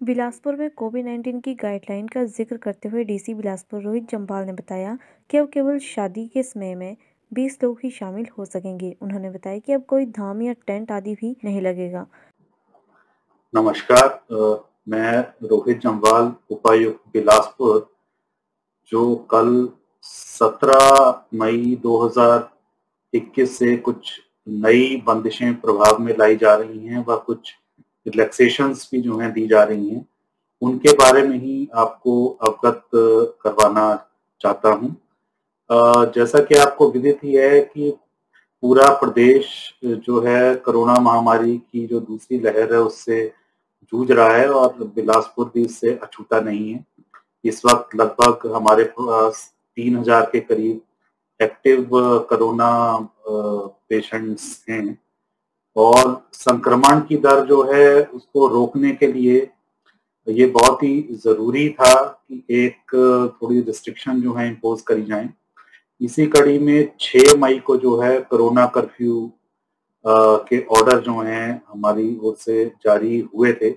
बिलासपुर में कोविड-19 की गाइडलाइन का जिक्र करते हुए डीसी बिलासपुर रोहित जम्वाल ने बताया कि अब केवल शादी के समय में 20 लोग ही शामिल हो सकेंगे। उन्होंने बताया कि अब कोई धाम या टेंट आदि भी नहीं लगेगा। नमस्कार। मैं रोहित जम्वाल, उपायुक्त बिलासपुर, जो कल 17 मई 2021 से कुछ नई बंदिशें प्रभाव में लाई जा रही हैं व कुछ रिलैक्सेशंस भी जो हैं दी जा रही हैं, उनके बारे में ही आपको अवगत करवाना चाहता हूँ। जैसा कि आपको विदित ही है कि पूरा प्रदेश जो है कोरोना महामारी की जो दूसरी लहर है उससे जूझ रहा है और बिलासपुर भी इससे अछूता नहीं है। इस वक्त लगभग हमारे पास 3000 के करीब एक्टिव कोरोना पेशेंट्स हैं और संक्रमण की दर जो है उसको रोकने के लिए ये बहुत ही ज़रूरी था कि एक थोड़ी रिस्ट्रिक्शन जो है इम्पोज़ करी जाएँ। इसी कड़ी में 6 मई को जो है कोरोना कर्फ्यू के ऑर्डर जो हैं हमारी ओर से जारी हुए थे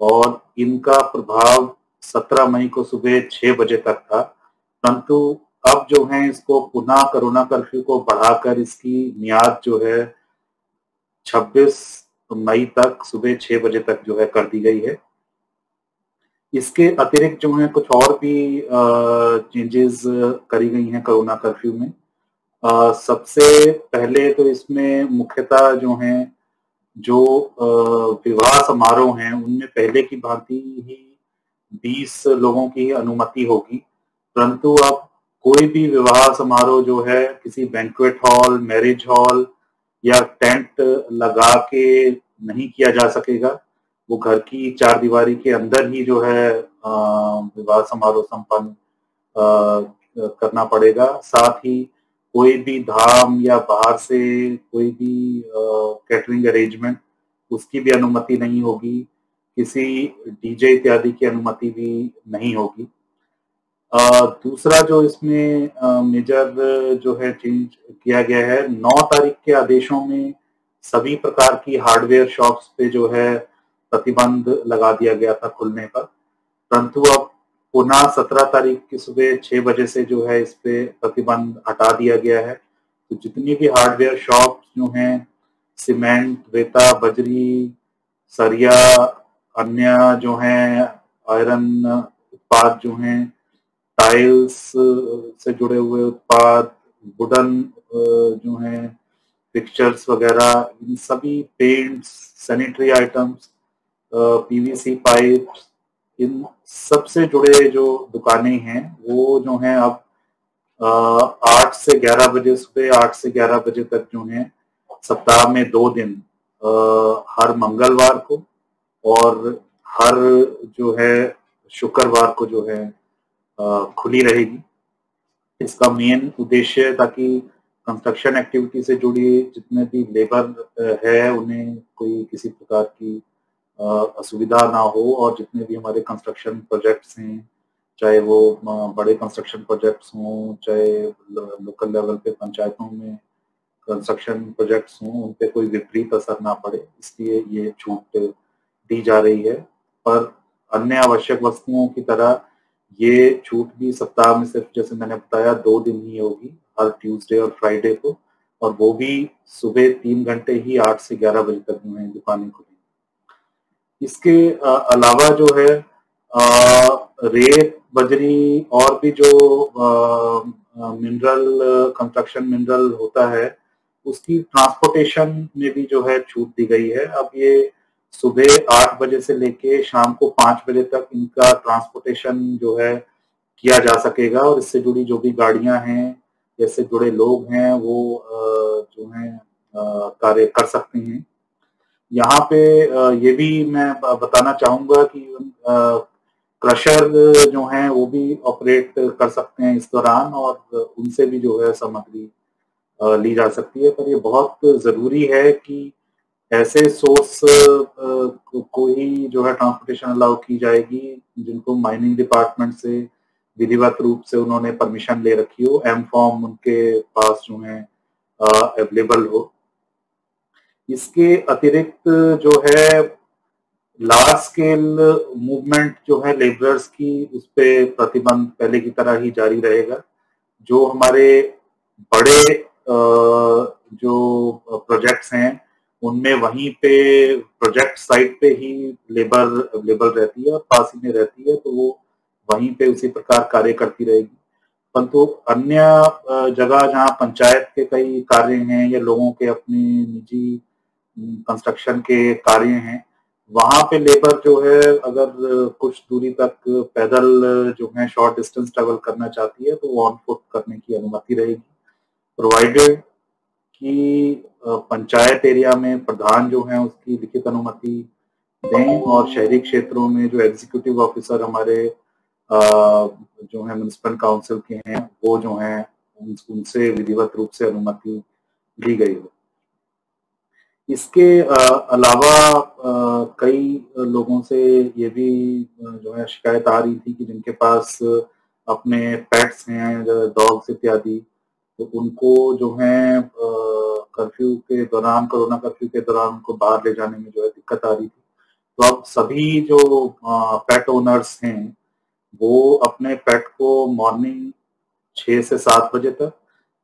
और इनका प्रभाव 17 मई को सुबह 6 बजे तक था। परंतु अब जो है इसको पुनः कोरोना कर्फ्यू को बढ़ाकर इसकी मियाद जो है 26 मई तक सुबह 6 बजे तक जो है कर दी गई है। इसके अतिरिक्त जो है कुछ और भी चेंजेस करी गई हैं कोरोना कर्फ्यू में। सबसे पहले तो इसमें मुख्यतः जो हैं जो विवाह समारोह हैं उनमें पहले की भांति ही 20 लोगों की अनुमति होगी, परंतु अब कोई भी विवाह समारोह जो है किसी बैंक्वेट हॉल, मैरिज हॉल या टेंट लगा के नहीं किया जा सकेगा। वो घर की चारदीवारी के अंदर ही जो है विवाह समारोह संपन्न करना पड़ेगा। साथ ही कोई भी धाम या बाहर से कोई भी कैटरिंग अरेंजमेंट उसकी भी अनुमति नहीं होगी, किसी डीजे इत्यादि की अनुमति भी नहीं होगी। दूसरा जो इसमें मेजर जो है चेंज किया गया है, 9 तारीख के आदेशों में सभी प्रकार की हार्डवेयर शॉप्स पे जो है प्रतिबंध लगा दिया गया था खुलने पर, परंतु अब पुनः 17 तारीख की सुबह 6 बजे से जो है इस पे प्रतिबंध हटा दिया गया है। तो जितनी भी हार्डवेयर शॉप्स जो हैं, सीमेंट, रेता, बजरी, सरिया, अन्य जो हैं आयरन उत्पाद जो हैं, टाइल्स से जुड़े हुए उत्पाद, वुडन जो हैं फिक्सचर्स वगैरह, इन सभी paints, sanitary items, PVC pipes, इन सब से जुड़े जो दुकानें हैं वो जो हैं अब 8 से 11 बजे, सुबह 8 से 11 बजे तक जो है सप्ताह में 2 दिन, हर मंगलवार को और हर जो है शुक्रवार को जो है खुली रहेगी। इसका मेन उद्देश्य ताकि कंस्ट्रक्शन एक्टिविटी से जुड़ी जितने भी लेबर है उन्हें कोई किसी प्रकार की असुविधा ना हो और जितने भी हमारे कंस्ट्रक्शन प्रोजेक्ट्स हैं, चाहे वो बड़े कंस्ट्रक्शन प्रोजेक्ट्स हों, चाहे लोकल लेवल पे पंचायतों में कंस्ट्रक्शन प्रोजेक्ट्स हों, उन पे कोई विपरीत असर ना पड़े, इसलिए ये छूट दी जा रही है। पर अन्य आवश्यक वस्तुओं की तरह ये छूट भी सप्ताह में सिर्फ जैसे मैंने बताया 2 दिन ही होगी, हर ट्यूसडे और फ्राइडे को, और वो भी सुबह 3 घंटे ही 8 से 11 बजे तक जो है दुकानें खुलेंगी। इसके अलावा जो है रेत, बजरी और भी जो मिनरल कंस्ट्रक्शन मिनरल होता है उसकी ट्रांसपोर्टेशन में भी जो है छूट दी गई है। अब ये सुबह 8 बजे से लेके शाम को 5 बजे तक इनका ट्रांसपोर्टेशन जो है किया जा सकेगा और इससे जुड़ी जो भी गाड़ियां हैं, जैसे जुड़े लोग हैं वो जो है कार्य कर सकते हैं। यहाँ पे ये भी मैं बताना चाहूंगा कि क्रशर जो हैं वो भी ऑपरेट कर सकते हैं इस दौरान और उनसे भी जो है सामग्री ली जा सकती है। पर ये बहुत ज़रूरी है कि ऐसे सोर्स को ही जो है ट्रांसपोर्टेशन अलाउ की जाएगी जिनको माइनिंग डिपार्टमेंट से विधिवत रूप से उन्होंने परमिशन ले रखी हो, एम फॉर्म उनके पास जो है अवेलेबल हो। इसके अतिरिक्त जो है लार्ज स्केल मूवमेंट जो है लेबरर्स की, उस पे प्रतिबंध पहले की तरह ही जारी रहेगा। जो हमारे बड़े जो प्रोजेक्ट्स हैं, उनमें वहीं पे प्रोजेक्ट साइट पे ही लेबर अवेलेबल रहती है और पास ही में रहती है, तो वो वहीं पे उसी प्रकार कार्य करती रहेगी। परंतु अन्य जगह जहाँ पंचायत के कई कार्य हैं या लोगों के अपने निजी कंस्ट्रक्शन के कार्य हैं, वहां पे लेबर जो है अगर कुछ दूरी तक पैदल जो है शॉर्ट डिस्टेंस ट्रेवल करना चाहती है, तो वो ऑन फुट करने की अनुमति रहेगी, प्रोवाइडेड कि पंचायत एरिया में प्रधान जो है उसकी लिखित अनुमति दें, और शहरी क्षेत्रों में जो एग्जीक्यूटिव ऑफिसर हमारे जो है म्युनिसिपल काउंसिल के हैं, वो जो है उनसे विधिवत रूप से अनुमति ली गई हो। इसके अलावा कई लोगों से ये भी जो है शिकायत आ रही थी कि जिनके पास अपने पेट्स हैं, डॉग्स इत्यादि, तो उनको जो है कर्फ्यू के दौरान, कोरोना कर्फ्यू के दौरान उनको बाहर ले जाने में जो है दिक्कत आ रही थी। तो अब सभी जो पेट ओनर्स हैं, वो अपने पेट को मॉर्निंग 6 से 7 बजे तक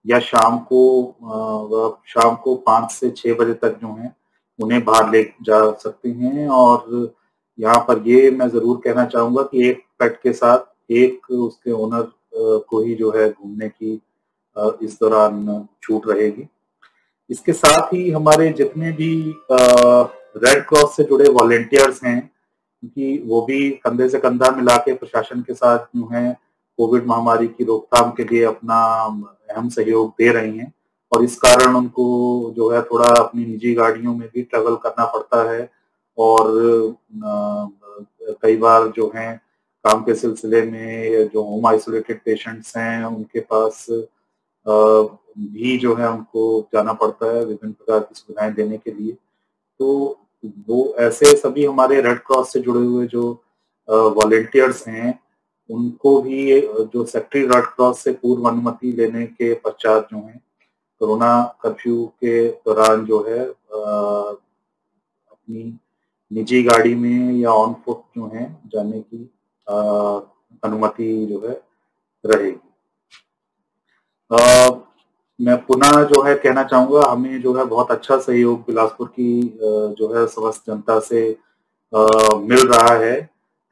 या शाम को 5 से 6 बजे तक जो है उन्हें बाहर ले जा सकते हैं। और यहाँ पर ये मैं ज़रूर कहना चाहूँगा कि एक पेट के साथ एक उसके ओनर को ही जो है घूमने की इस दौरान छूट रहेगी। इसके साथ ही हमारे जितने भी रेड क्रॉस से जुड़े वॉलंटियर्स हैं, क्योंकि वो भी कंधे से कंधा मिला के प्रशासन के साथ जो है कोविड महामारी की रोकथाम के लिए अपना अहम सहयोग दे रही हैं, और इस कारण उनको जो है थोड़ा अपनी निजी गाड़ियों में भी ट्रेवल करना पड़ता है। और कई बार जो है काम के सिलसिले में जो होम आइसोलेटेड पेशेंट्स हैं, उनके पास भी जो है उनको जाना पड़ता है विभिन्न प्रकार की सुविधाएं देने के लिए। तो वो ऐसे सभी हमारे रेड क्रॉस से जुड़े हुए जो वॉलंटियर्स हैं, उनको भी जो सेक्रेटरी रेड क्रॉस से पूर्व अनुमति लेने के पश्चात जो है कोरोना कर्फ्यू के दौरान जो है अपनी निजी गाड़ी में या ऑन फुट जो है जाने की अ, अनुमति जो है रहेगी। अ, मैं पुनः जो है कहना चाहूँगा, हमें जो है बहुत अच्छा सहयोग बिलासपुर की जो है समस्त जनता से मिल रहा है।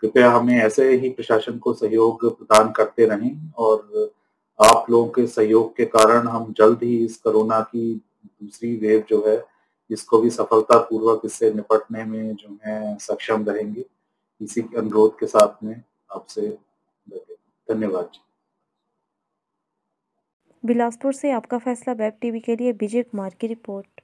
कृपया हमें ऐसे ही प्रशासन को सहयोग प्रदान करते रहें, और आप लोगों के सहयोग के कारण हम जल्द ही इस कोरोना की दूसरी वेव जो है, इसको भी सफलतापूर्वक इससे निपटने में जो है सक्षम रहेंगे। इसी के अनुरोध के साथ में आपसे धन्यवाद। बिलासपुर से आपका फैसला वेब टीवी के लिए विजय कुमार की रिपोर्ट।